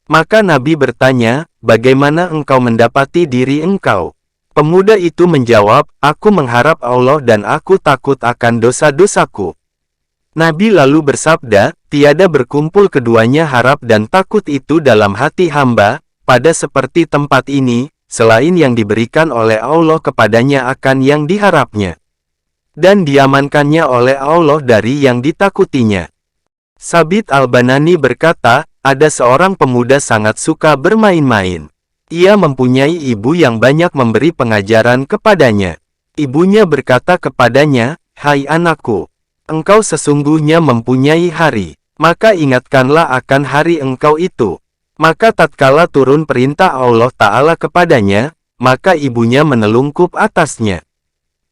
Maka Nabi bertanya, bagaimana engkau mendapati diri engkau? Pemuda itu menjawab, aku mengharap Allah dan aku takut akan dosa-dosaku. Nabi lalu bersabda, tiada berkumpul keduanya harap dan takut itu dalam hati hamba, pada seperti tempat ini, selain yang diberikan oleh Allah kepadanya akan yang diharapnya. Dan diamankannya oleh Allah dari yang ditakutinya. Sabit Al-Banani berkata, ada seorang pemuda sangat suka bermain-main. Ia mempunyai ibu yang banyak memberi pengajaran kepadanya. Ibunya berkata kepadanya, hai anakku, engkau sesungguhnya mempunyai hari, maka ingatkanlah akan hari engkau itu. Maka tatkala turun perintah Allah Ta'ala kepadanya, maka ibunya menelungkup atasnya.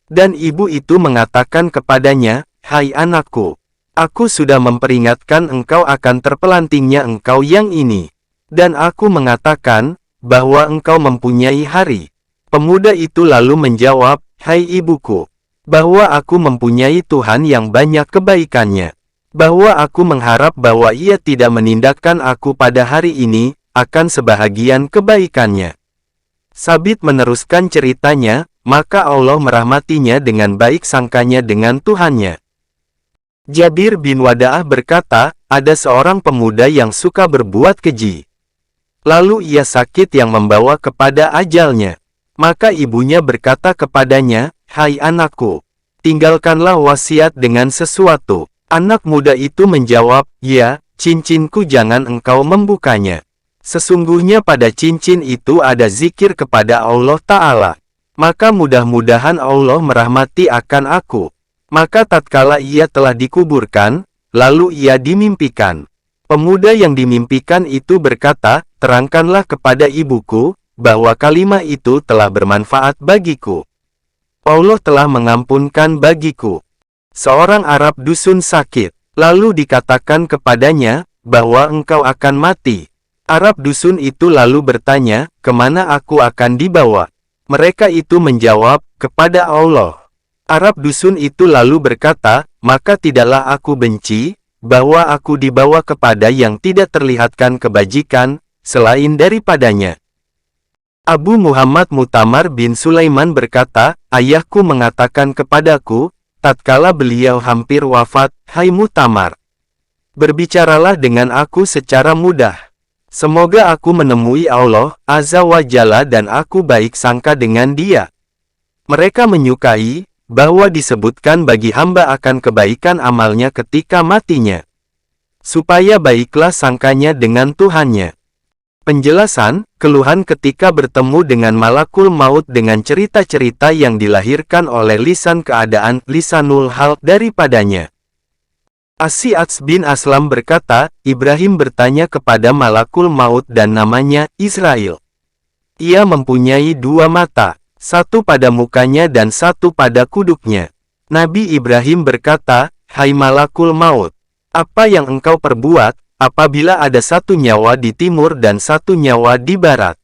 Dan ibu itu mengatakan kepadanya, hai anakku, aku sudah memperingatkan engkau akan terpelantingnya engkau yang ini. Dan aku mengatakan, bahwa engkau mempunyai hari. Pemuda itu lalu menjawab, hai ibuku, bahwa aku mempunyai Tuhan yang banyak kebaikannya. Bahwa aku mengharap bahwa ia tidak menindakkan aku pada hari ini, akan sebahagian kebaikannya. Sabit meneruskan ceritanya, maka Allah merahmatinya dengan baik sangkanya dengan Tuhannya. Jabir bin Wada'ah berkata, ada seorang pemuda yang suka berbuat keji. Lalu ia sakit yang membawa kepada ajalnya. Maka ibunya berkata kepadanya, hai anakku, tinggalkanlah wasiat dengan sesuatu. Anak muda itu menjawab, ya, cincinku jangan engkau membukanya. Sesungguhnya pada cincin itu ada zikir kepada Allah Ta'ala. Maka mudah-mudahan Allah merahmati akan aku. Maka tatkala ia telah dikuburkan, lalu ia dimimpikan. Pemuda yang dimimpikan itu berkata, terangkanlah kepada ibuku, bahwa kalimat itu telah bermanfaat bagiku. Allah telah mengampunkan bagiku. Seorang Arab dusun sakit, lalu dikatakan kepadanya, bahwa engkau akan mati. Arab dusun itu lalu bertanya, kemana aku akan dibawa? Mereka itu menjawab, kepada Allah. Arab dusun itu lalu berkata, maka tidaklah aku benci, bahwa aku dibawa kepada yang tidak terlihatkan kebajikan, selain daripadanya. Abu Muhammad Mu'tamar bin Sulaiman berkata, ayahku mengatakan kepadaku, tatkala beliau hampir wafat, hai Mu'tamar, berbicaralah dengan aku secara mudah. Semoga aku menemui Allah Azza wa Jalla dan aku baik sangka dengan dia. Mereka menyukai, bahwa disebutkan bagi hamba akan kebaikan amalnya ketika matinya. Supaya baiklah sangkanya dengan Tuhannya. Penjelasan, keluhan ketika bertemu dengan malakul maut dengan cerita-cerita yang dilahirkan oleh lisan keadaan, lisanul hal daripadanya. Asy'ats bin Aslam berkata, Ibrahim bertanya kepada malakul maut dan namanya Israel. Ia mempunyai dua mata, satu pada mukanya dan satu pada kuduknya. Nabi Ibrahim berkata, hai malakul maut, apa yang engkau perbuat, apabila ada satu nyawa di timur dan satu nyawa di barat?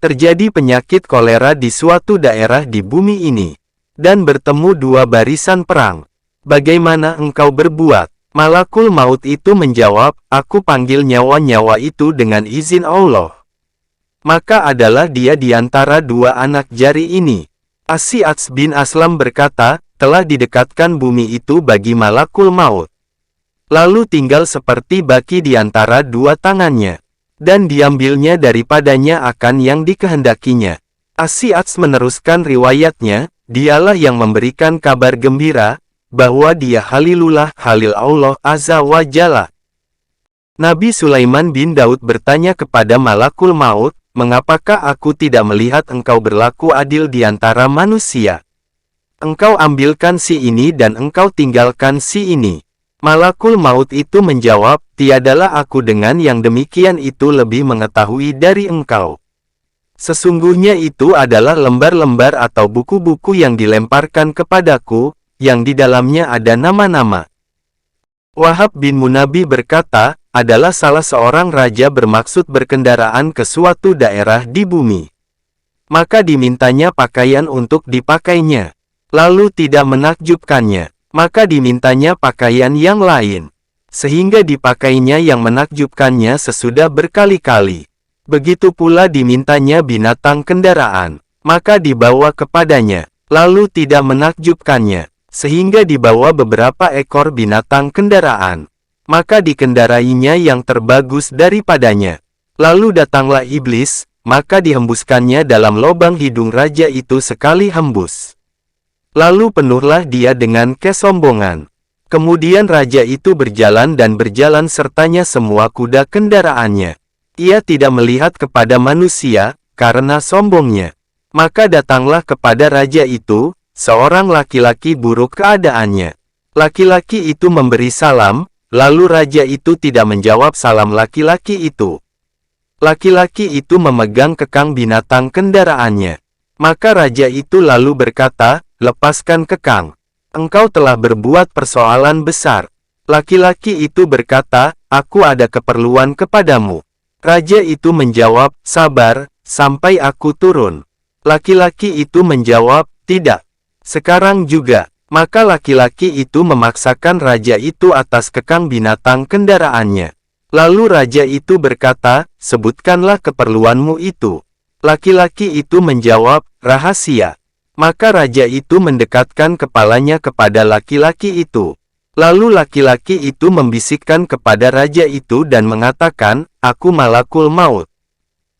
Terjadi penyakit kolera di suatu daerah di bumi ini, dan bertemu dua barisan perang. Bagaimana engkau berbuat? Malakul maut itu menjawab, aku panggil nyawa-nyawa itu dengan izin Allah. Maka adalah dia di antara dua anak jari ini. Asy'ats bin Aslam berkata, telah didekatkan bumi itu bagi malakul maut. Lalu tinggal seperti baki di antara dua tangannya. Dan diambilnya daripadanya akan yang dikehendakinya. Asy'ats meneruskan riwayatnya, dialah yang memberikan kabar gembira, bahwa dia Halilullah, Halil Allah Azza wa Jalla. Nabi Sulaiman bin Daud bertanya kepada malakul maut, mengapakah aku tidak melihat engkau berlaku adil di antara manusia? Engkau ambilkan si ini dan engkau tinggalkan si ini. Malakul maut itu menjawab, tiadalah aku dengan yang demikian itu lebih mengetahui dari engkau. Sesungguhnya itu adalah lembar-lembar atau buku-buku yang dilemparkan kepadaku, yang di dalamnya ada nama-nama. Wahab bin Munabi berkata, adalah salah seorang raja bermaksud berkendaraan ke suatu daerah di bumi. Maka dimintanya pakaian untuk dipakainya. Lalu tidak menakjubkannya. Maka dimintanya pakaian yang lain. sehingga dipakainya yang menakjubkannya sesudah berkali-kali. Begitu pula dimintanya binatang kendaraan, maka dibawa kepadanya, lalu tidak menakjubkannya, sehingga dibawa beberapa ekor binatang kendaraan, maka dikendarainya yang terbagus daripadanya. Lalu datanglah iblis, maka dihembuskannya dalam lubang hidung raja itu sekali hembus. Lalu penuhlah dia dengan kesombongan. Kemudian raja itu berjalan dan berjalan sertanya semua kuda kendaraannya. Ia tidak melihat kepada manusia, karena sombongnya. Maka datanglah kepada raja itu, seorang laki-laki buruk keadaannya. Laki-laki itu memberi salam, lalu raja itu tidak menjawab salam laki-laki itu. Laki-laki itu memegang kekang binatang kendaraannya. Maka raja itu lalu berkata, "Lepaskan kekang. Engkau telah berbuat persoalan besar." Laki-laki itu berkata, "Aku ada keperluan kepadamu." Raja itu menjawab, "Sabar, sampai aku turun." Laki-laki itu menjawab, "Tidak. Sekarang juga." Maka laki-laki itu memaksakan raja itu atas kekang binatang kendaraannya. Lalu raja itu berkata, "Sebutkanlah keperluanmu itu." Laki-laki itu menjawab, "Rahasia." Maka raja itu mendekatkan kepalanya kepada laki-laki itu. Lalu laki-laki itu membisikkan kepada raja itu dan mengatakan, "Aku malakul maut."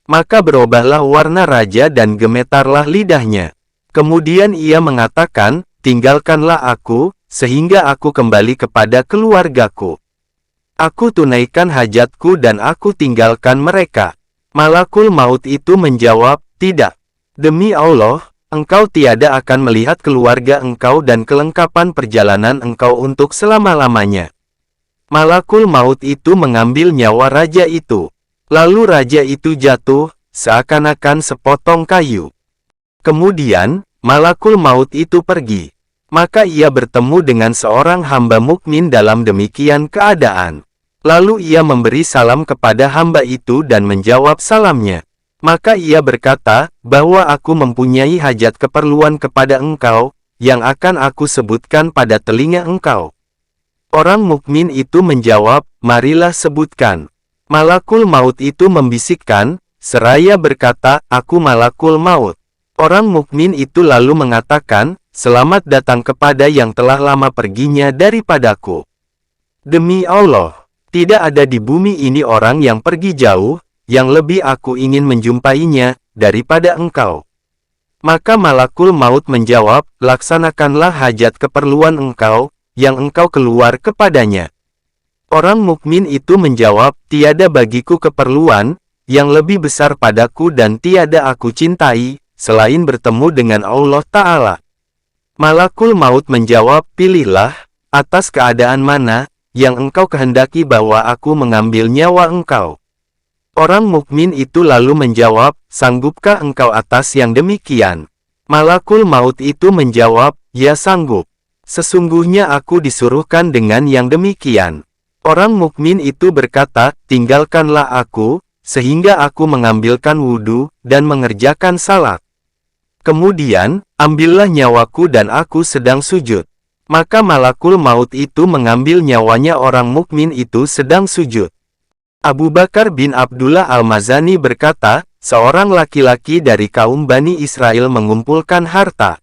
Maka berubahlah warna raja dan gemetarlah lidahnya. Kemudian ia mengatakan, "Tinggalkanlah aku, sehingga aku kembali kepada keluargaku. Aku tunaikan hajatku dan aku tinggalkan mereka." Malakul maut itu menjawab, "Tidak. Demi Allah, engkau tiada akan melihat keluarga engkau dan kelengkapan perjalanan engkau untuk selama-lamanya." Malakul maut itu mengambil nyawa raja itu. Lalu raja itu jatuh, seakan-akan sepotong kayu. Kemudian, malakul maut itu pergi. Maka ia bertemu dengan seorang hamba mukmin dalam demikian keadaan. Lalu ia memberi salam kepada hamba itu dan menjawab salamnya. Maka ia berkata, "Bahwa aku mempunyai hajat keperluan kepada engkau, yang akan aku sebutkan pada telinga engkau." Orang mukmin itu menjawab, "Marilah sebutkan." Malakul maut itu membisikkan, seraya berkata, "Aku malakul maut." Orang mukmin itu lalu mengatakan, "Selamat datang kepada yang telah lama perginya daripadaku. Demi Allah, tidak ada di bumi ini orang yang pergi jauh, yang lebih aku ingin menjumpainya, daripada engkau." Maka malakul maut menjawab, "Laksanakanlah hajat keperluan engkau, yang engkau keluar kepadanya." Orang mukmin itu menjawab, "Tiada bagiku keperluan, yang lebih besar padaku dan tiada aku cintai, selain bertemu dengan Allah Ta'ala." Malakul maut menjawab, "Pilihlah, atas keadaan mana, yang engkau kehendaki bahwa aku mengambil nyawa engkau." Orang mukmin itu lalu menjawab, "Sanggupkah engkau atas yang demikian?" Malakul maut itu menjawab, "Ya sanggup. Sesungguhnya aku disuruhkan dengan yang demikian." Orang mukmin itu berkata, "Tinggalkanlah aku, sehingga aku mengambilkan wudhu, dan mengerjakan salat. Kemudian, ambillah nyawaku dan aku sedang sujud." Maka malakul maut itu mengambil nyawanya orang mukmin itu sedang sujud. Abu Bakar bin Abdullah Al-Mazani berkata, seorang laki-laki dari kaum Bani Israel mengumpulkan harta.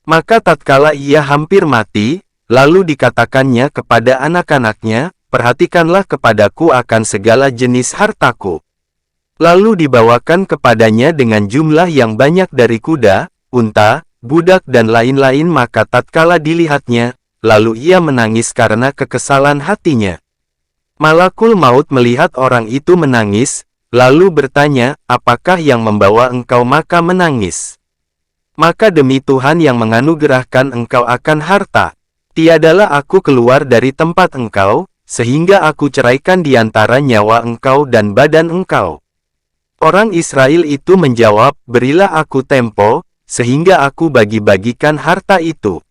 Maka tatkala ia hampir mati, lalu dikatakannya kepada anak-anaknya, "Perhatikanlah kepadaku akan segala jenis hartaku." Lalu dibawakan kepadanya dengan jumlah yang banyak dari kuda, unta, budak dan lain-lain. Maka tatkala dilihatnya, lalu ia menangis karena kekesalan hatinya. Malakul maut melihat orang itu menangis, lalu bertanya, "Apakah yang membawa engkau maka menangis?" Maka demi Tuhan yang menganugerahkan engkau akan harta, tiadalah aku keluar dari tempat engkau, sehingga aku ceraikan di antara nyawa engkau dan badan engkau. Orang Israel itu menjawab, "Berilah aku tempo, sehingga aku bagi-bagikan harta itu."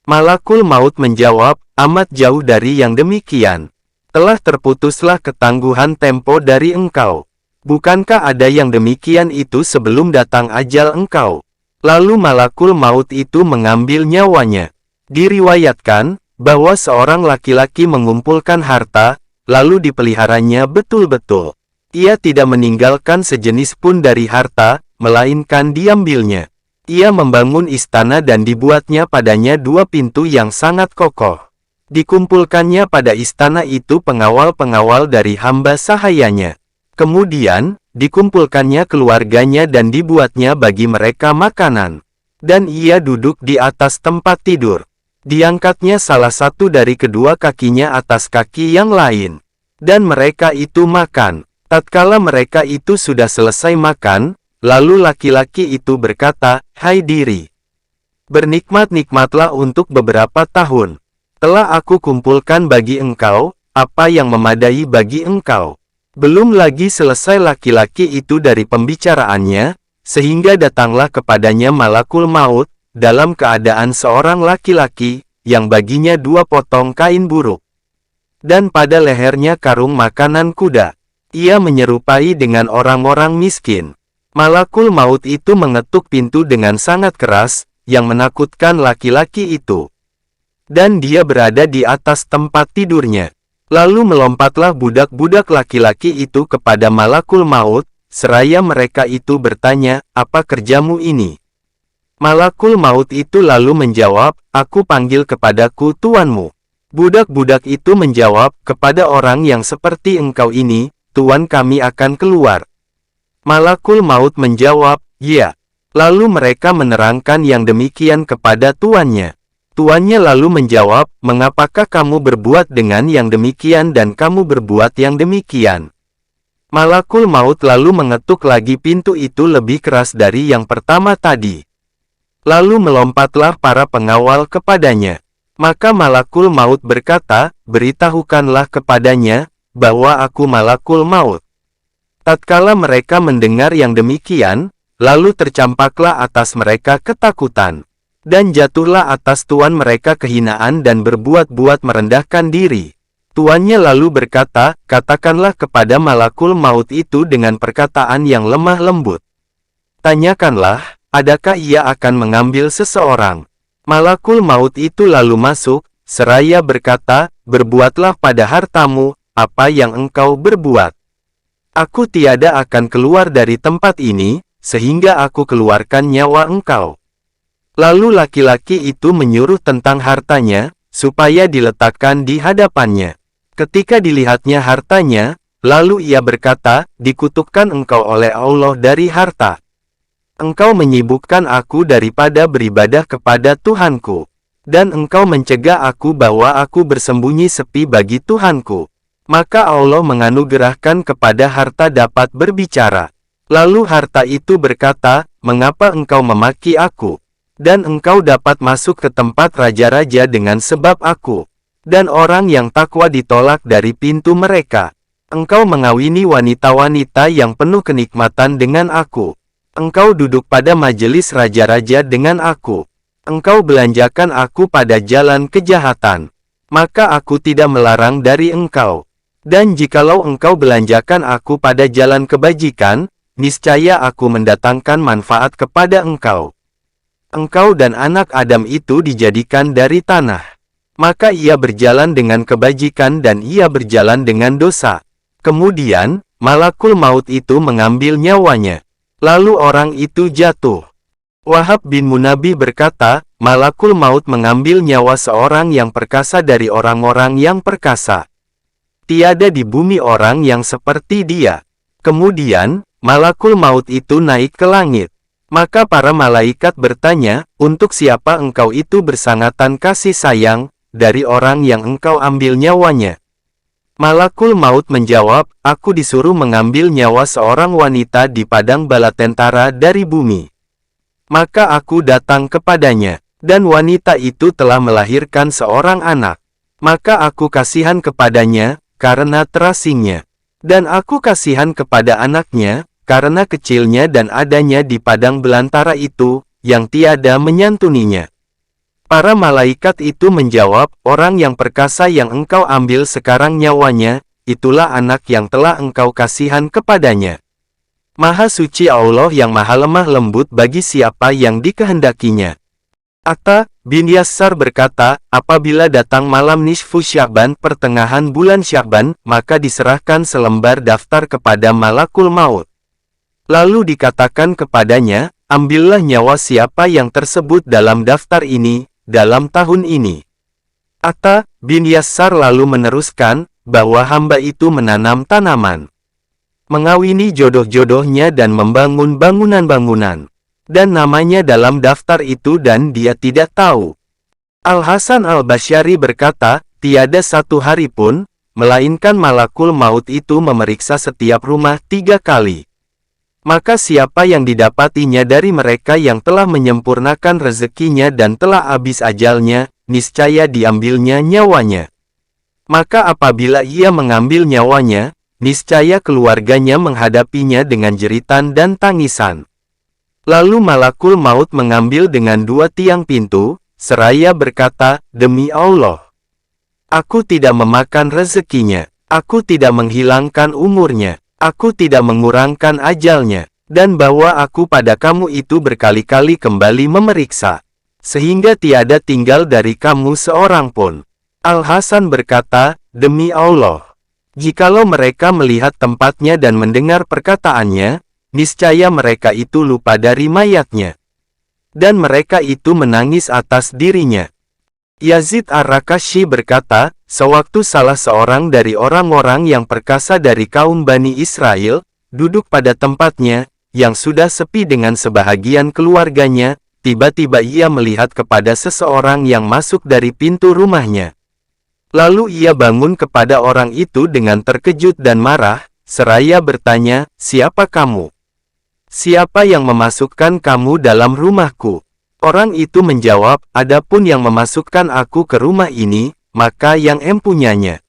Malakul maut menjawab, "Amat jauh dari yang demikian. Telah terputuslah ketangguhan tempo dari engkau. Bukankah ada yang demikian itu sebelum datang ajal engkau?" Lalu malakul maut itu mengambil nyawanya. Diriwayatkan, bahwa seorang laki-laki mengumpulkan harta, lalu dipeliharanya betul-betul. Ia tidak meninggalkan sejenis pun dari harta, melainkan diambilnya. Ia membangun istana dan dibuatnya padanya 2 pintu yang sangat kokoh. Dikumpulkannya pada istana itu pengawal-pengawal dari hamba sahayanya. Kemudian, dikumpulkannya keluarganya dan dibuatnya bagi mereka makanan. Dan ia duduk di atas tempat tidur. Diangkatnya salah satu dari kedua kakinya atas kaki yang lain. Dan mereka itu makan. Tatkala mereka itu sudah selesai makan, lalu laki-laki itu berkata, "Hai diri, bernikmat-nikmatlah untuk beberapa tahun. Telah aku kumpulkan bagi engkau, apa yang memadai bagi engkau." Belum lagi selesai laki-laki itu dari pembicaraannya, sehingga datanglah kepadanya malakul maut, dalam keadaan seorang laki-laki, yang baginya 2 potong kain buruk. Dan pada lehernya karung makanan kuda. Ia menyerupai dengan orang-orang miskin. Malakul maut itu mengetuk pintu dengan sangat keras, yang menakutkan laki-laki itu. Dan dia berada di atas tempat tidurnya. Lalu melompatlah budak-budak laki-laki itu kepada malakul maut, seraya mereka itu bertanya, "Apa kerjamu ini?" Malakul maut itu lalu menjawab, "Aku panggil kepadaku tuanmu." Budak-budak itu menjawab, "Kepada orang yang seperti engkau ini, Tuan kami akan keluar." Malakul maut menjawab, "Ya." Lalu mereka menerangkan yang demikian kepada tuannya. Tuannya lalu menjawab, "Mengapakah kamu berbuat dengan yang demikian dan kamu berbuat yang demikian?" Malakul maut lalu mengetuk lagi pintu itu lebih keras dari yang pertama tadi. Lalu melompatlah para pengawal kepadanya. Maka malakul maut berkata, "Beritahukanlah kepadanya, bahwa aku malakul maut." Tatkala mereka mendengar yang demikian, lalu tercampaklah atas mereka ketakutan. Dan jatuhlah atas tuan mereka kehinaan dan berbuat-buat merendahkan diri. Tuannya lalu berkata, "Katakanlah kepada malakul maut itu dengan perkataan yang lemah lembut. Tanyakanlah, adakah ia akan mengambil seseorang?" Malakul maut itu lalu masuk, seraya berkata, "Berbuatlah pada hartamu, apa yang engkau berbuat. Aku tiada akan keluar dari tempat ini, sehingga aku keluarkan nyawa engkau." Lalu laki-laki itu menyuruh tentang hartanya, supaya diletakkan di hadapannya. Ketika dilihatnya hartanya, lalu ia berkata, "Dikutukkan engkau oleh Allah dari harta. Engkau menyibukkan aku daripada beribadah kepada Tuhanku. Dan engkau mencegah aku bahwa aku bersembunyi sepi bagi Tuhanku." Maka Allah menganugerahkan kepada harta dapat berbicara. Lalu harta itu berkata, "Mengapa engkau memaki aku? Dan engkau dapat masuk ke tempat raja-raja dengan sebab aku. Dan orang yang takwa ditolak dari pintu mereka. Engkau mengawini wanita-wanita yang penuh kenikmatan dengan aku. Engkau duduk pada majelis raja-raja dengan aku. Engkau belanjakan aku pada jalan kejahatan. Maka aku tidak melarang dari engkau. Dan jikalau engkau belanjakan aku pada jalan kebajikan, niscaya aku mendatangkan manfaat kepada engkau. Engkau dan anak Adam itu dijadikan dari tanah. Maka ia berjalan dengan kebajikan dan ia berjalan dengan dosa. Kemudian, malakul maut itu mengambil nyawanya. Lalu orang itu jatuh. Wahab bin Munabbih berkata, malakul maut mengambil nyawa seorang yang perkasa dari orang-orang yang perkasa. Tiada di bumi orang yang seperti dia. Kemudian, malakul maut itu naik ke langit. Maka para malaikat bertanya, "Untuk siapa engkau itu bersangatan kasih sayang, dari orang yang engkau ambil nyawanya?" Malakul maut menjawab, "Aku disuruh mengambil nyawa seorang wanita di padang bala tentara dari bumi. Maka aku datang kepadanya, dan wanita itu telah melahirkan seorang anak. Maka aku kasihan kepadanya, karena terasingnya. Dan aku kasihan kepada anaknya, karena kecilnya dan adanya di padang belantara itu, yang tiada menyantuninya." Para malaikat itu menjawab, "Orang yang perkasa yang engkau ambil sekarang nyawanya, itulah anak yang telah engkau kasihan kepadanya. Maha suci Allah yang maha lemah lembut bagi siapa yang dikehendakinya." Atta bin Yassar berkata, apabila datang malam nisfu Sya'ban pertengahan bulan Sya'ban, maka diserahkan selembar daftar kepada Malakul Maut. Lalu dikatakan kepadanya, ambillah nyawa siapa yang tersebut dalam daftar ini, dalam tahun ini. Atta bin Yassar lalu meneruskan, bahwa hamba itu menanam tanaman, mengawini jodoh-jodohnya dan membangun bangunan-bangunan. Dan namanya dalam daftar itu dan dia tidak tahu. Al-Hasan Al-Basyari berkata, tiada satu hari pun, melainkan Malakul Maut itu memeriksa setiap rumah 3 kali. Maka siapa yang didapatinya dari mereka yang telah menyempurnakan rezekinya dan telah habis ajalnya, niscaya diambilnya nyawanya. Maka apabila ia mengambil nyawanya, niscaya keluarganya menghadapinya dengan jeritan dan tangisan. Lalu Malakul Maut mengambil dengan 2 tiang pintu, seraya berkata, demi Allah, aku tidak memakan rezekinya, aku tidak menghilangkan umurnya, aku tidak mengurangkan ajalnya, dan bahwa aku pada kamu itu berkali-kali kembali memeriksa, sehingga tiada tinggal dari kamu seorang pun. Al-Hasan berkata, demi Allah, jikalau mereka melihat tempatnya dan mendengar perkataannya, niscaya mereka itu lupa dari mayatnya. Dan mereka itu menangis atas dirinya. Yazid Ar-Rakashi berkata, sewaktu salah seorang dari orang-orang yang perkasa dari kaum Bani Israel, duduk pada tempatnya, yang sudah sepi dengan sebahagian keluarganya, tiba-tiba ia melihat kepada seseorang yang masuk dari pintu rumahnya. Lalu ia bangun kepada orang itu dengan terkejut dan marah, seraya bertanya, siapa kamu? Siapa yang memasukkan kamu dalam rumahku? Orang itu menjawab, adapun yang memasukkan aku ke rumah ini, maka yang empunyanya.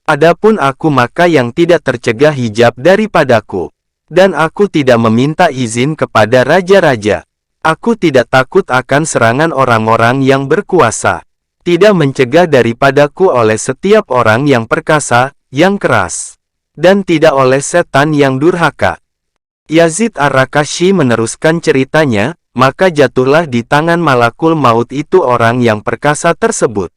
Adapun aku maka yang tidak tercegah hijab daripadaku. Dan aku tidak meminta izin kepada raja-raja. Aku tidak takut akan serangan orang-orang yang berkuasa. Tidak mencegah daripadaku oleh setiap orang yang perkasa, yang keras. Dan tidak oleh setan yang durhaka. Yazid Ar-Rakashi meneruskan ceritanya, maka jatuhlah di tangan Malakul Maut itu orang yang perkasa tersebut.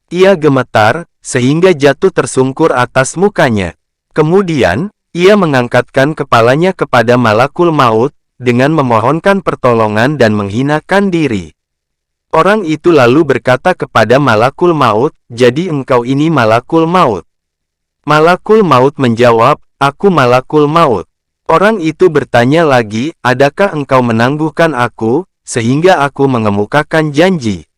Ia gemetar, sehingga jatuh tersungkur atas mukanya. Kemudian, ia mengangkatkan kepalanya kepada Malakul Maut, dengan memohonkan pertolongan dan menghinakan diri. Orang itu lalu berkata kepada Malakul Maut, jadi engkau ini Malakul Maut. Malakul Maut menjawab, aku Malakul Maut. Orang itu bertanya lagi, adakah engkau menangguhkan aku, sehingga aku mengemukakan janji?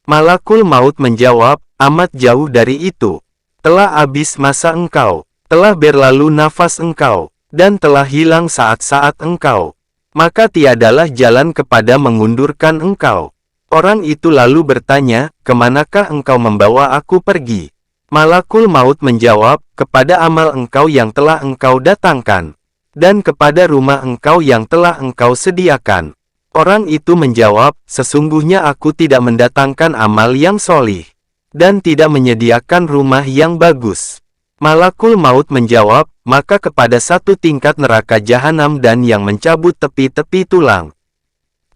Malakul Maut menjawab, amat jauh dari itu. Telah habis masa engkau, telah berlalu nafas engkau, dan telah hilang saat-saat engkau. Maka tiadalah jalan kepada mengundurkan engkau. Orang itu lalu bertanya, kemanakah engkau membawa aku pergi? Malakul Maut menjawab, kepada amal engkau yang telah engkau datangkan. Dan kepada rumah engkau yang telah engkau sediakan. Orang itu menjawab, sesungguhnya aku tidak mendatangkan amal yang solih, dan tidak menyediakan rumah yang bagus. Malakul Maut menjawab, maka kepada 1 tingkat neraka jahanam dan yang mencabut tepi-tepi tulang.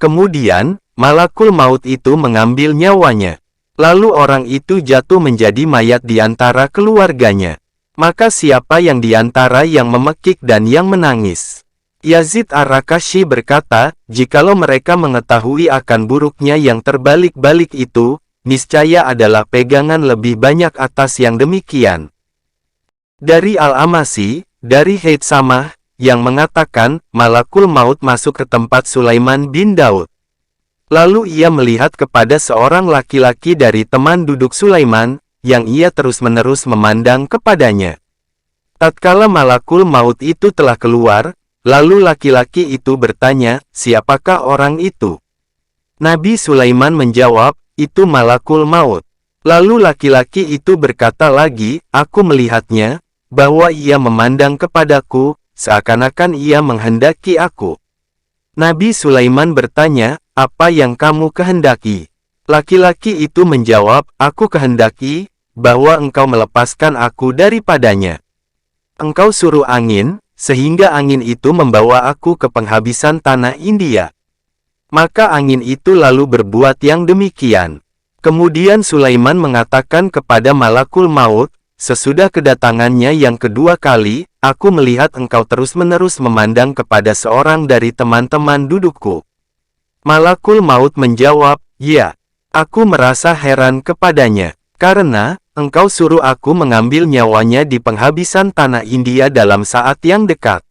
Kemudian, Malakul Maut itu mengambil nyawanya. Lalu orang itu jatuh menjadi mayat di antara keluarganya. Maka siapa yang diantara yang memekik dan yang menangis? Yazid Ar-Rakashi berkata, jikalau mereka mengetahui akan buruknya yang terbalik-balik itu, niscaya adalah pegangan lebih banyak atas yang demikian. Dari Al-Amasi, dari Haitsamah, yang mengatakan, Malakul Maut masuk ke tempat Sulaiman bin Daud. Lalu ia melihat kepada seorang laki-laki dari teman duduk Sulaiman, yang ia terus-menerus memandang kepadanya. Tatkala Malakul Maut itu telah keluar, lalu laki-laki itu bertanya, siapakah orang itu? Nabi Sulaiman menjawab, itu Malakul Maut. Lalu laki-laki itu berkata lagi, aku melihatnya, bahwa ia memandang kepadaku, seakan-akan ia menghendaki aku. Nabi Sulaiman bertanya, apa yang kamu kehendaki? Laki-laki itu menjawab, aku kehendaki, bahwa engkau melepaskan aku daripadanya. Engkau suruh angin, sehingga angin itu membawa aku ke penghabisan tanah India. Maka angin itu lalu berbuat yang demikian. Kemudian Sulaiman mengatakan kepada Malakul Maut, sesudah kedatangannya yang kedua kali, aku melihat engkau terus-menerus memandang kepada seorang dari teman-teman dudukku. Malakul Maut menjawab, ya, aku merasa heran kepadanya, karena engkau suruh aku mengambil nyawanya di penghabisan tanah India dalam saat yang dekat.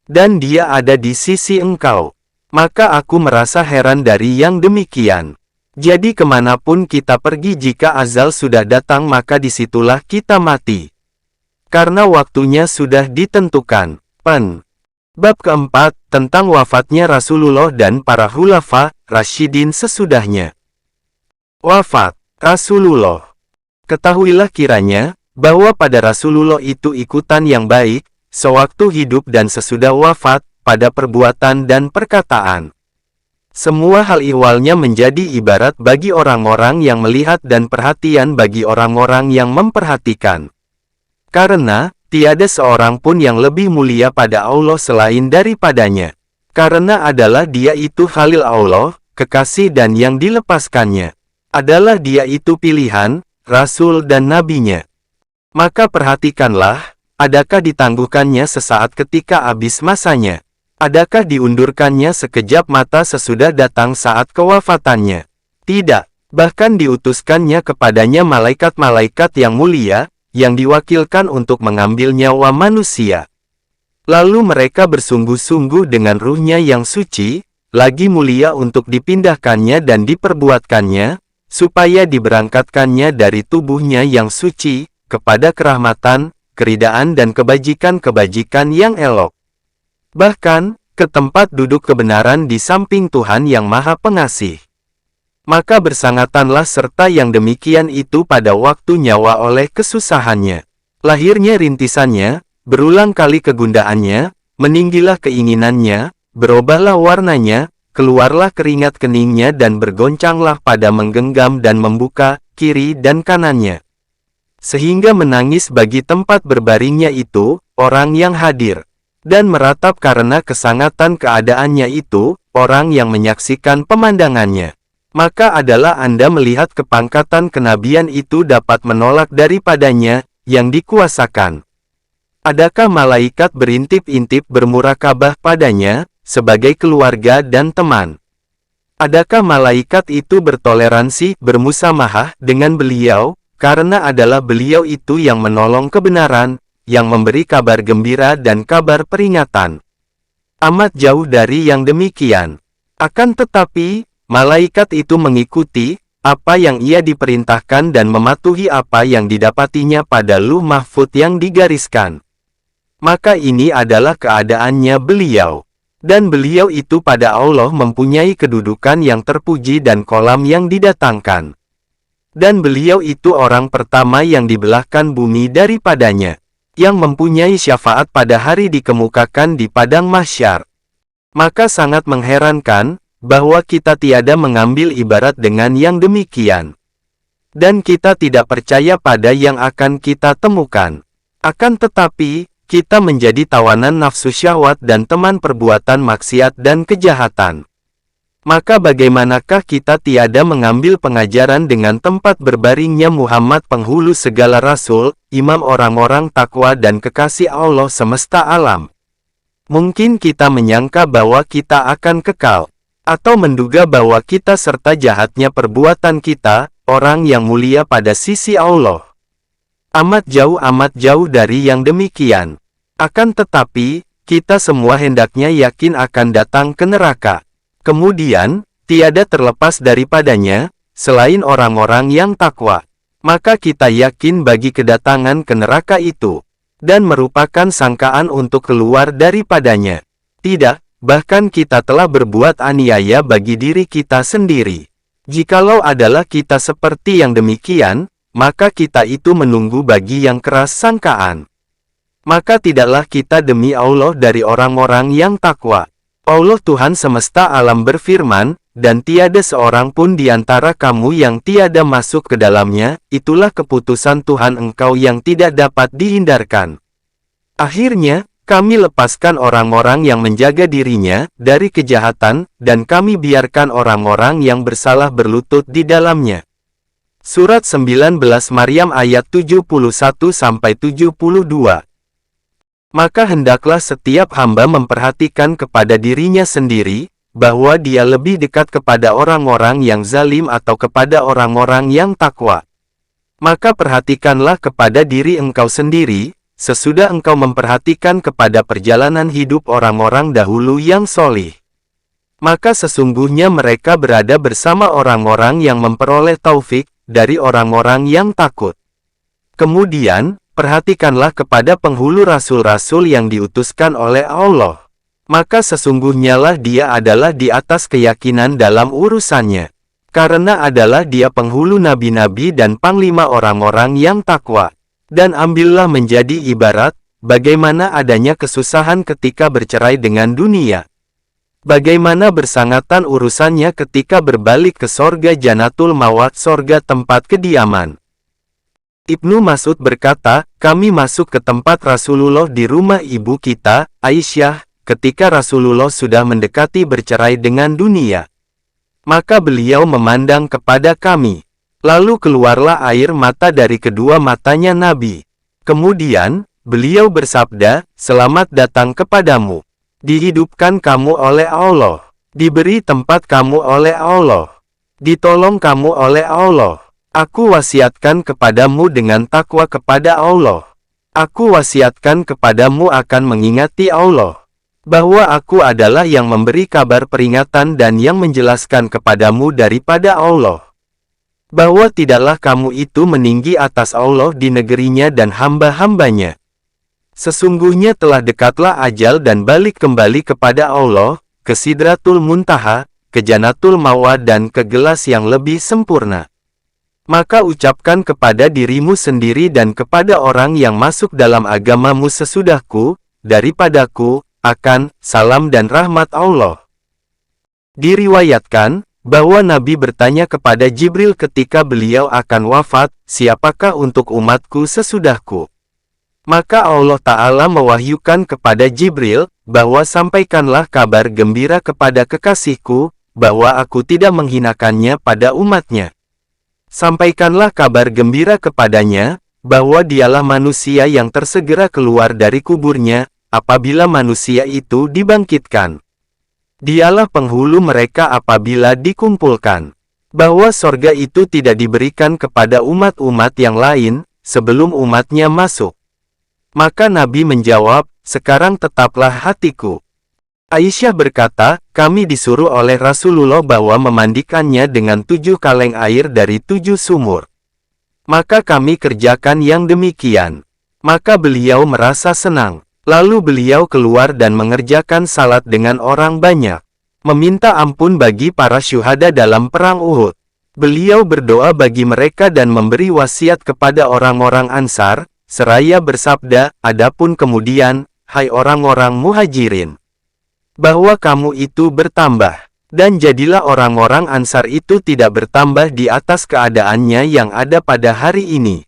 Dan dia ada di sisi engkau. Maka aku merasa heran dari yang demikian. Jadi kemanapun kita pergi jika azal sudah datang maka disitulah kita mati. Karena waktunya sudah ditentukan. Bab keempat, tentang wafatnya Rasulullah dan para khulafa Rasyidin sesudahnya. Wafat Rasulullah. Ketahuilah kiranya, bahwa pada Rasulullah itu ikutan yang baik, sewaktu hidup dan sesudah wafat, pada perbuatan dan perkataan. Semua hal ihwalnya menjadi ibarat bagi orang-orang yang melihat dan perhatian bagi orang-orang yang memperhatikan. Karena, tiada seorang pun yang lebih mulia pada Allah selain daripadanya. Karena adalah dia itu Khalil Allah, kekasih dan yang dilepaskannya. Adalah dia itu pilihan, Rasul dan Nabinya. Maka perhatikanlah, adakah ditangguhkannya sesaat ketika habis masanya? Adakah diundurkannya sekejap mata sesudah datang saat kewafatannya? Tidak, bahkan diutuskannya kepadanya malaikat-malaikat yang mulia, yang diwakilkan untuk mengambil nyawa manusia. Lalu mereka bersungguh-sungguh dengan ruhnya yang suci, lagi mulia untuk dipindahkannya dan diperbuatkannya, supaya diberangkatkannya dari tubuhnya yang suci, kepada kerahmatan, keridaan dan kebajikan-kebajikan yang elok. Bahkan, ke tempat duduk kebenaran di samping Tuhan yang Maha Pengasih. Maka bersangatanlah serta yang demikian itu pada waktu nyawa oleh kesusahannya. Lahirnya rintisannya, berulang kali kegundaannya, meninggilah keinginannya, berubahlah warnanya, keluarlah keringat keningnya dan bergoncanglah pada menggenggam dan membuka, kiri dan kanannya. Sehingga menangis bagi tempat berbaringnya itu, orang yang hadir. Dan meratap karena kesangatan keadaannya itu, orang yang menyaksikan pemandangannya. Maka adalah Anda melihat kepangkatan kenabian itu dapat menolak daripadanya, yang dikuasakan. Adakah malaikat berintip-intip bermurakabah padanya, sebagai keluarga dan teman? Adakah malaikat itu bertoleransi, bermusamahah dengan beliau, karena adalah beliau itu yang menolong kebenaran, yang memberi kabar gembira dan kabar peringatan? Amat jauh dari yang demikian. Akan tetapi, malaikat itu mengikuti apa yang ia diperintahkan dan mematuhi apa yang didapatinya pada Lauh Mahfuz yang digariskan. Maka ini adalah keadaannya beliau. Dan beliau itu pada Allah mempunyai kedudukan yang terpuji dan kolam yang didatangkan. Dan beliau itu orang pertama yang dibelahkan bumi daripadanya, yang mempunyai syafaat pada hari dikemukakan di padang mahsyar. Maka sangat mengherankan, bahwa kita tiada mengambil ibarat dengan yang demikian. Dan kita tidak percaya pada yang akan kita temukan. Akan tetapi, kita menjadi tawanan nafsu syahwat dan teman perbuatan maksiat dan kejahatan. Maka bagaimanakah kita tiada mengambil pengajaran dengan tempat berbaringnya Muhammad penghulu segala rasul, imam orang-orang takwa dan kekasih Allah semesta alam? Mungkin kita menyangka bahwa kita akan kekal, atau menduga bahwa kita serta jahatnya perbuatan kita, orang yang mulia pada sisi Allah. Amat jauh dari yang demikian. Akan tetapi, kita semua hendaknya yakin akan datang ke neraka. Kemudian, tiada terlepas daripadanya, selain orang-orang yang takwa. Maka kita yakin bagi kedatangan ke neraka itu, dan merupakan sangkaan untuk keluar daripadanya. Tidak, bahkan kita telah berbuat aniaya bagi diri kita sendiri. Jikalau adalah kita seperti yang demikian, maka kita itu menunggu bagi yang keras sangkaan. Maka tidaklah kita demi Allah dari orang-orang yang takwa. Allah Tuhan semesta alam berfirman, dan tiada seorang pun di antara kamu yang tiada masuk ke dalamnya, itulah keputusan Tuhan engkau yang tidak dapat dihindarkan. Akhirnya, Kami lepaskan orang-orang yang menjaga dirinya dari kejahatan, dan kami biarkan orang-orang yang bersalah berlutut di dalamnya. Surat 19 Maryam ayat 71-72. Maka hendaklah setiap hamba memperhatikan kepada dirinya sendiri, bahwa dia lebih dekat kepada orang-orang yang zalim atau kepada orang-orang yang takwa. Maka perhatikanlah kepada diri engkau sendiri, sesudah engkau memperhatikan kepada perjalanan hidup orang-orang dahulu yang solih. Maka sesungguhnya mereka berada bersama orang-orang yang memperoleh taufik, dari orang-orang yang takut. Kemudian, perhatikanlah kepada penghulu rasul-rasul yang diutuskan oleh Allah. Maka sesungguhnya lah dia adalah di atas keyakinan dalam urusannya. Karena adalah dia penghulu nabi-nabi dan panglima orang-orang yang takwa. Dan ambillah menjadi ibarat, bagaimana adanya kesusahan ketika bercerai dengan dunia. Bagaimana bersangatan urusannya ketika berbalik ke sorga Jannatul Mawad, sorga tempat kediaman. Ibnu Mas'ud berkata, kami masuk ke tempat Rasulullah di rumah ibu kita, Aisyah, ketika Rasulullah sudah mendekati bercerai dengan dunia. Maka beliau memandang kepada kami. Lalu keluarlah air mata dari kedua matanya Nabi. Kemudian, beliau bersabda, selamat datang kepadamu. Dihidupkan kamu oleh Allah. Diberi tempat kamu oleh Allah. Ditolong kamu oleh Allah. Aku wasiatkan kepadamu dengan takwa kepada Allah. Aku wasiatkan kepadamu akan mengingati Allah. Bahwa aku adalah yang memberi kabar peringatan dan yang menjelaskan kepadamu daripada Allah. Bahwa tidaklah kamu itu meninggi atas Allah di negerinya dan hamba-hambanya. Sesungguhnya telah dekatlah ajal dan balik kembali kepada Allah, ke Sidratul Muntaha, ke Jannatul Mawad dan ke gelas yang lebih sempurna. Maka ucapkan kepada dirimu sendiri dan kepada orang yang masuk dalam agamamu sesudahku, daripadaku, akan salam dan rahmat Allah. Diriwayatkan, bahwa Nabi bertanya kepada Jibril ketika beliau akan wafat, siapakah untuk umatku sesudahku? Maka Allah Ta'ala mewahyukan kepada Jibril, bahwa sampaikanlah kabar gembira kepada kekasihku, bahwa aku tidak menghinakannya pada umatnya. Sampaikanlah kabar gembira kepadanya, bahwa dialah manusia yang tersegera keluar dari kuburnya, apabila manusia itu dibangkitkan. Dialah penghulu mereka apabila dikumpulkan. Bahwa sorga itu tidak diberikan kepada umat-umat yang lain, sebelum umatnya masuk. Maka Nabi menjawab, sekarang tetaplah hatiku. Aisyah berkata, kami disuruh oleh Rasulullah bahwa memandikannya dengan 7 kaleng air dari 7 sumur. Maka kami kerjakan yang demikian. Maka beliau merasa senang. Lalu beliau keluar dan mengerjakan salat dengan orang banyak. Meminta ampun bagi para syuhada dalam perang Uhud. Beliau berdoa bagi mereka dan memberi wasiat kepada orang-orang Ansar, seraya bersabda, adapun kemudian, hai orang-orang Muhajirin, bahwa kamu itu bertambah. Dan jadilah orang-orang Ansar itu tidak bertambah di atas keadaannya yang ada pada hari ini.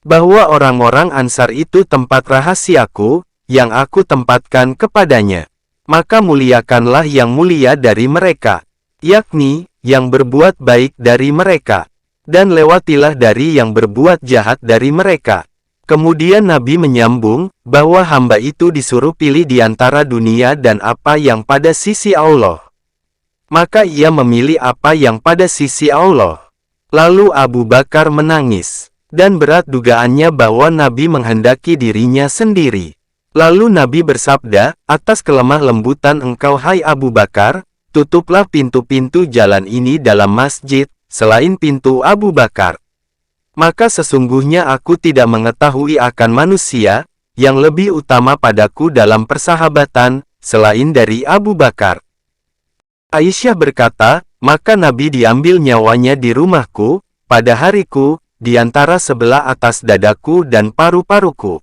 Bahwa orang-orang Ansar itu tempat rahasiaku, yang aku tempatkan kepadanya. Maka muliakanlah yang mulia dari mereka, yakni, yang berbuat baik dari mereka. Dan lewatilah dari yang berbuat jahat dari mereka. Kemudian Nabi menyambung, bahwa hamba itu disuruh pilih di antara dunia dan apa yang pada sisi Allah. Maka ia memilih apa yang pada sisi Allah. Lalu Abu Bakar menangis. Dan berat dugaannya bahwa Nabi menghendaki dirinya sendiri. Lalu Nabi bersabda, atas kelemah lembutan engkau hai Abu Bakar, tutuplah pintu-pintu jalan ini dalam masjid, selain pintu Abu Bakar. Maka sesungguhnya aku tidak mengetahui akan manusia, yang lebih utama padaku dalam persahabatan, selain dari Abu Bakar. Aisyah berkata, maka Nabi diambil nyawanya di rumahku, pada hariku, di antara sebelah atas dadaku dan paru-paruku.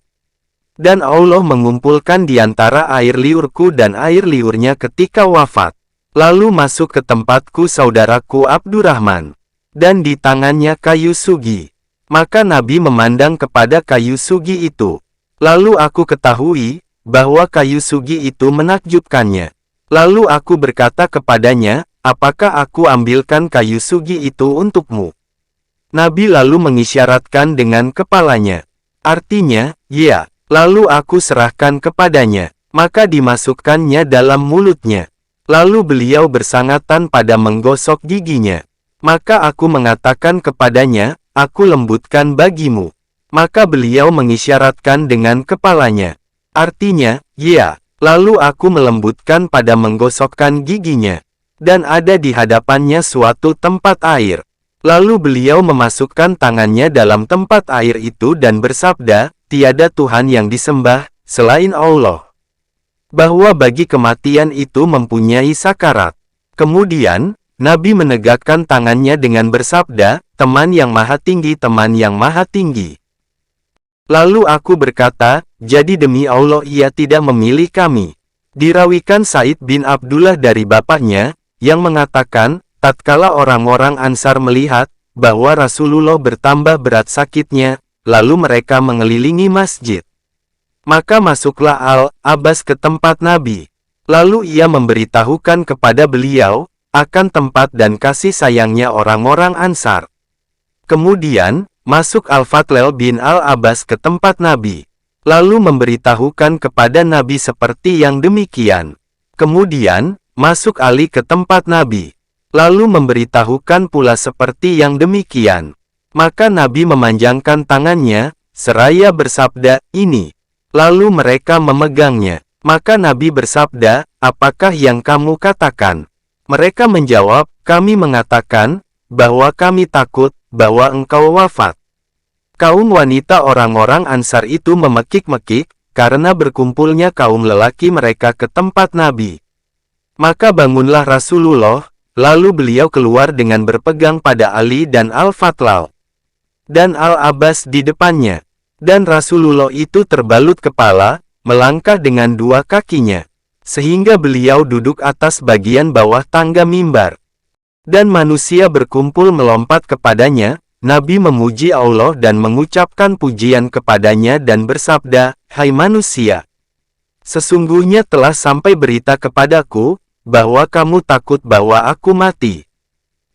Dan Allah mengumpulkan di antara air liurku dan air liurnya ketika wafat. Lalu masuk ke tempatku saudaraku Abdurrahman. Dan di tangannya kayu sugi. Maka Nabi memandang kepada kayu sugi itu. Lalu aku ketahui, bahwa kayu sugi itu menakjubkannya. Lalu aku berkata kepadanya, apakah aku ambilkan kayu sugi itu untukmu? Nabi lalu mengisyaratkan dengan kepalanya. Artinya, ya. Lalu aku serahkan kepadanya. Maka dimasukkannya dalam mulutnya. Lalu beliau bersangatan pada menggosok giginya. Maka aku mengatakan kepadanya, aku lembutkan bagimu. Maka beliau mengisyaratkan dengan kepalanya. Artinya, ya. Lalu aku melembutkan pada menggosokkan giginya. Dan ada di hadapannya suatu tempat air. Lalu beliau memasukkan tangannya dalam tempat air itu dan bersabda, tiada Tuhan yang disembah, selain Allah. Bahwa bagi kematian itu mempunyai sakarat. Kemudian, Nabi menegakkan tangannya dengan bersabda, teman yang maha tinggi, teman yang maha tinggi. Lalu aku berkata, jadi demi Allah ia tidak memilih kami. Dirawikan Said bin Abdullah dari bapaknya, yang mengatakan, tatkala orang-orang Ansar melihat, bahwa Rasulullah bertambah berat sakitnya, lalu mereka mengelilingi masjid. Maka masuklah Al-Abbas ke tempat Nabi. Lalu ia memberitahukan kepada beliau, akan tempat dan kasih sayangnya orang-orang Ansar. Kemudian, masuk Al-Fadl bin Al-Abbas ke tempat Nabi. Lalu memberitahukan kepada Nabi seperti yang demikian. Kemudian, masuk Ali ke tempat Nabi. Lalu memberitahukan pula seperti yang demikian. Maka Nabi memanjangkan tangannya, seraya bersabda, ini. Lalu mereka memegangnya. Maka Nabi bersabda, apakah yang kamu katakan? Mereka menjawab, kami mengatakan, bahwa kami takut, bahwa engkau wafat. Kaum wanita orang-orang Ansar itu memekik-mekik, karena berkumpulnya kaum lelaki mereka ke tempat Nabi. Maka bangunlah Rasulullah, lalu beliau keluar dengan berpegang pada Ali dan Al-Fadl dan Al-Abbas di depannya. Dan Rasulullah itu terbalut kepala, melangkah dengan dua kakinya, sehingga beliau duduk atas bagian bawah tangga mimbar. Dan manusia berkumpul melompat kepadanya. Nabi memuji Allah dan mengucapkan pujian kepadanya dan bersabda, hai manusia, sesungguhnya telah sampai berita kepadaku, bahwa kamu takut bahwa aku mati.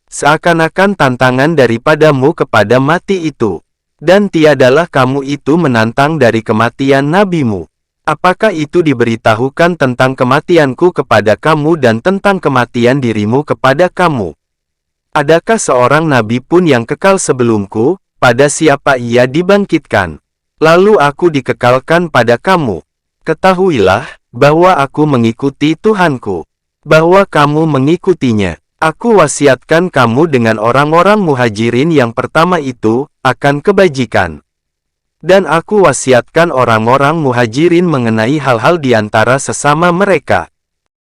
Seakan-akan tantangan daripadamu kepada mati itu. Dan tiadalah kamu itu menantang dari kematian nabimu. Apakah itu diberitahukan tentang kematianku kepada kamu dan tentang kematian dirimu kepada kamu? Adakah seorang nabi pun yang kekal sebelumku, pada siapa ia dibangkitkan? Lalu aku dikekalkan pada kamu. Ketahuilah, bahwa aku mengikuti Tuhanku. Bahwa kamu mengikutinya. Aku wasiatkan kamu dengan orang-orang muhajirin yang pertama itu, akan kebajikan. Dan aku wasiatkan orang-orang muhajirin mengenai hal-hal di antara sesama mereka.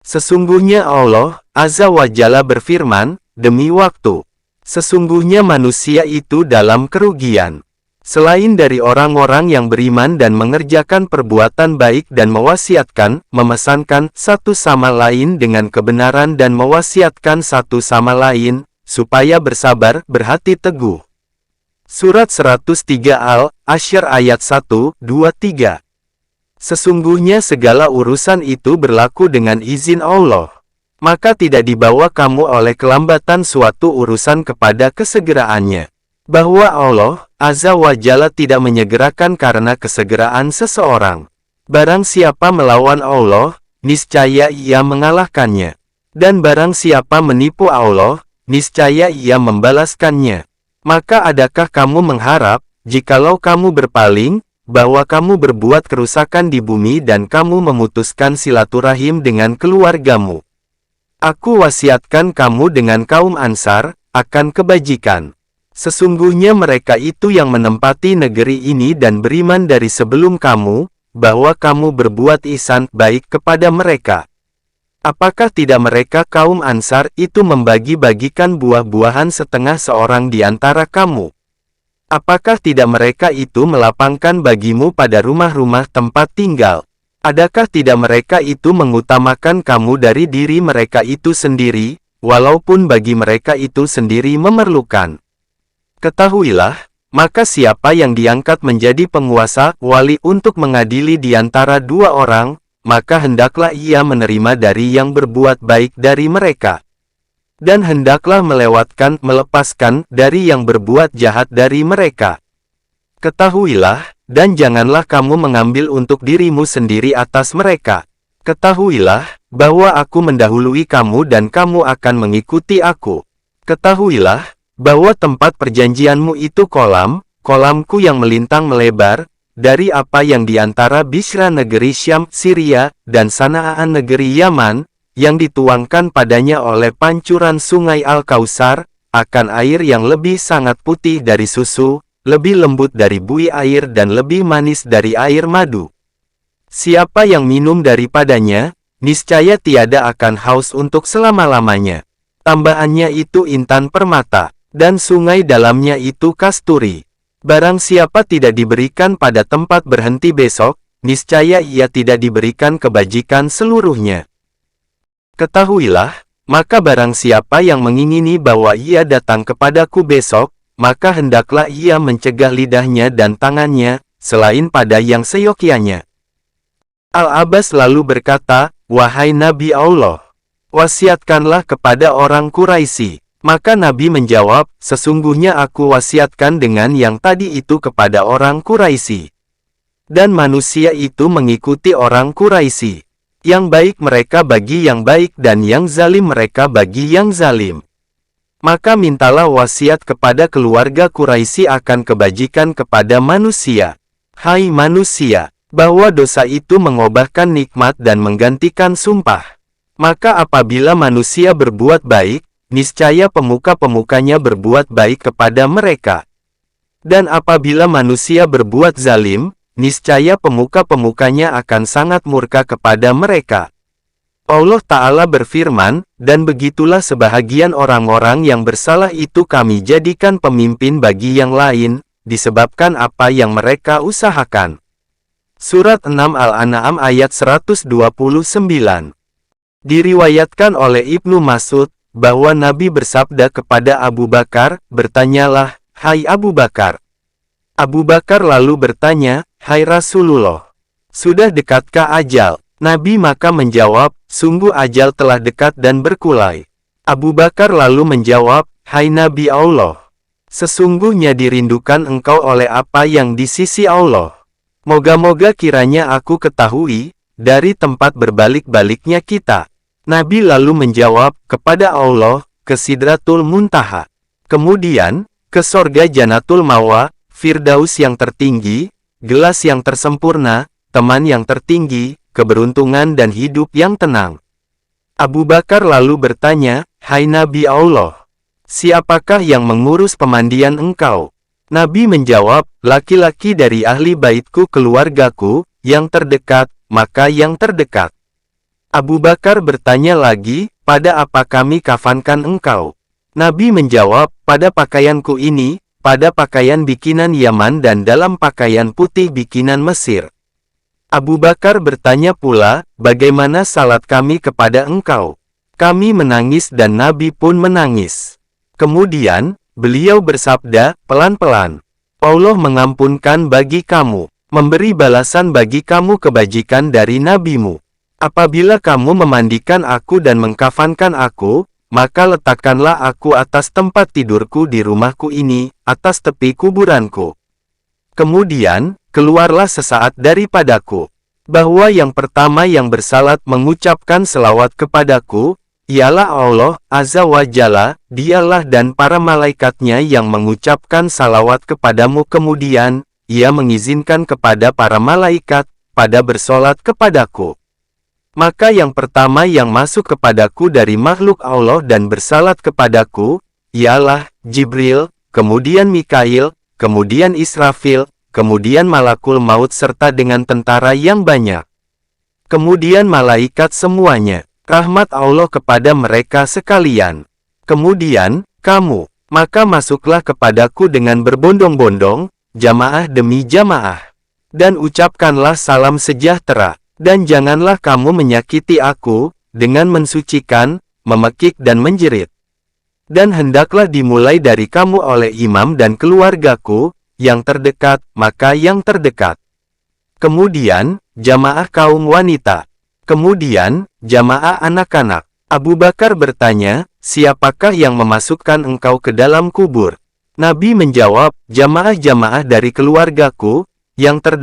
Sesungguhnya Allah, Azza wa Jalla berfirman, demi waktu. Sesungguhnya manusia itu dalam kerugian. Selain dari orang-orang yang beriman dan mengerjakan perbuatan baik dan mewasiatkan, memesankan satu sama lain dengan kebenaran dan mewasiatkan satu sama lain, supaya bersabar, berhati teguh. Surat 103 Al-Asyr ayat 1, 2, 3. Sesungguhnya segala urusan itu berlaku dengan izin Allah. Maka tidak dibawa kamu oleh kelambatan suatu urusan kepada kesegeraannya. Bahwa Allah, Azza wa Jalla tidak menyegerakan karena kesegeraan seseorang. Barang siapa melawan Allah, niscaya ia mengalahkannya. Dan barang siapa menipu Allah, niscaya ia membalaskannya. Maka adakah kamu mengharap, jikalau kamu berpaling, bahwa kamu berbuat kerusakan di bumi dan kamu memutuskan silaturahim dengan keluargamu? Aku wasiatkan kamu dengan kaum Ansar, akan kebajikan. Sesungguhnya mereka itu yang menempati negeri ini dan beriman dari sebelum kamu, bahwa kamu berbuat ihsan baik kepada mereka. Apakah tidak mereka kaum Ansar itu membagi-bagikan buah-buahan setengah seorang di antara kamu? Apakah tidak mereka itu melapangkan bagimu pada rumah-rumah tempat tinggal? Adakah tidak mereka itu mengutamakan kamu dari diri mereka itu sendiri, walaupun bagi mereka itu sendiri memerlukan? Ketahuilah, Maka siapa yang diangkat menjadi penguasa, wali untuk mengadili di antara dua orang, maka hendaklah ia menerima dari yang berbuat baik dari mereka. Dan hendaklah melepaskan dari yang berbuat jahat dari mereka. Ketahuilah, dan janganlah kamu mengambil untuk dirimu sendiri atas mereka. Ketahuilah, bahwa aku mendahului kamu dan kamu akan mengikuti aku. Ketahuilah, bahwa tempat perjanjianmu itu kolamku yang melintang melebar, dari apa yang diantara Bisra negeri Syam, Syria, dan Sana'an negeri Yaman, yang dituangkan padanya oleh pancuran sungai Al-Kausar, akan air yang lebih sangat putih dari susu, lebih lembut dari buih air dan lebih manis dari air madu. Siapa yang minum daripadanya, niscaya tiada akan haus untuk selama-lamanya. Tambahannya itu intan permata, dan sungai dalamnya itu kasturi. Barang siapa tidak diberikan pada tempat berhenti besok, niscaya ia tidak diberikan kebajikan seluruhnya. Ketahuilah, maka barang siapa yang mengingini bahwa ia datang kepadaku besok, maka hendaklah ia mencegah lidahnya dan tangannya, selain pada yang seyogyanya. Al-Abbas lalu berkata, "Wahai Nabi Allah, wasiatkanlah kepada orang Quraisy." Maka Nabi menjawab, "Sesungguhnya aku wasiatkan dengan yang tadi itu kepada orang Quraisy." Dan manusia itu mengikuti orang Quraisy. Yang baik mereka bagi yang baik dan yang zalim mereka bagi yang zalim. Maka mintalah wasiat kepada keluarga Quraisy akan kebajikan kepada manusia. Hai manusia, bahwa dosa itu mengobahkan nikmat dan menggantikan sumpah. Maka apabila manusia berbuat baik, niscaya pemuka-pemukanya berbuat baik kepada mereka. Dan apabila manusia berbuat zalim, niscaya pemuka-pemukanya akan sangat murka kepada mereka. Allah Ta'ala berfirman, "Dan begitulah sebahagian orang-orang yang bersalah itu kami jadikan pemimpin bagi yang lain, disebabkan apa yang mereka usahakan." Surat 6 Al-An'am ayat 129. Diriwayatkan oleh Ibnu Mas'ud, bahwa Nabi bersabda kepada Abu Bakar, "Bertanyalah, hai Abu Bakar." Abu Bakar lalu bertanya, "Hai Rasulullah, sudah dekatkah ajal?" Nabi maka menjawab, "Sungguh ajal telah dekat dan berkulai." Abu Bakar lalu menjawab, "Hai Nabi Allah, sesungguhnya dirindukan engkau oleh apa yang di sisi Allah. Moga-moga kiranya aku ketahui, dari tempat berbalik-baliknya kita." Nabi lalu menjawab, "Kepada Allah, ke Sidratul Muntaha. Kemudian, ke sorga Jannatul Mawa, Firdaus yang tertinggi, gelas yang tersempurna, teman yang tertinggi, keberuntungan dan hidup yang tenang." Abu Bakar lalu bertanya, "Hai Nabi Allah, siapakah yang mengurus pemandian engkau?" Nabi menjawab, "Laki-laki dari ahli baitku keluargaku, yang terdekat, maka yang terdekat." Abu Bakar bertanya lagi, "Pada apa kami kafankan engkau?" Nabi menjawab, "Pada pakaianku ini, pada pakaian bikinan Yaman dan dalam pakaian putih bikinan Mesir." Abu Bakar bertanya pula, "Bagaimana salat kami kepada engkau?" Kami menangis dan Nabi pun menangis. Kemudian, beliau bersabda, "Pelan-pelan. Allah mengampunkan bagi kamu, memberi balasan bagi kamu kebajikan dari nabimu. Apabila kamu memandikan aku dan mengkafankan aku, maka letakkanlah aku atas tempat tidurku di rumahku ini, atas tepi kuburanku. Kemudian, keluarlah sesaat daripadaku, bahwa yang pertama yang bersalat mengucapkan selawat kepadaku, ialah Allah Azza wa Jalla, dialah dan para malaikatnya yang mengucapkan salawat kepadamu. Kemudian, ia mengizinkan kepada para malaikat, pada bersolat kepadaku. Maka yang pertama yang masuk kepadaku dari makhluk Allah dan bersalat kepadaku, ialah Jibril, kemudian Mikail, kemudian Israfil, kemudian Malakul Maut serta dengan tentara yang banyak. Kemudian malaikat semuanya, rahmat Allah kepada mereka sekalian. Kemudian, kamu, maka masuklah kepadaku dengan berbondong-bondong, jamaah demi jamaah. Dan ucapkanlah salam sejahtera. Dan janganlah kamu menyakiti aku, dengan mensucikan, memekik dan menjerit. Dan hendaklah dimulai dari kamu oleh imam dan keluargaku, yang terdekat, maka yang terdekat. Kemudian, jamaah kaum wanita. Kemudian, jamaah anak-anak. Abu Bakar bertanya, siapakah yang memasukkan engkau ke dalam kubur? Nabi menjawab, jamaah-jamaah dari keluargaku, yang terdekat.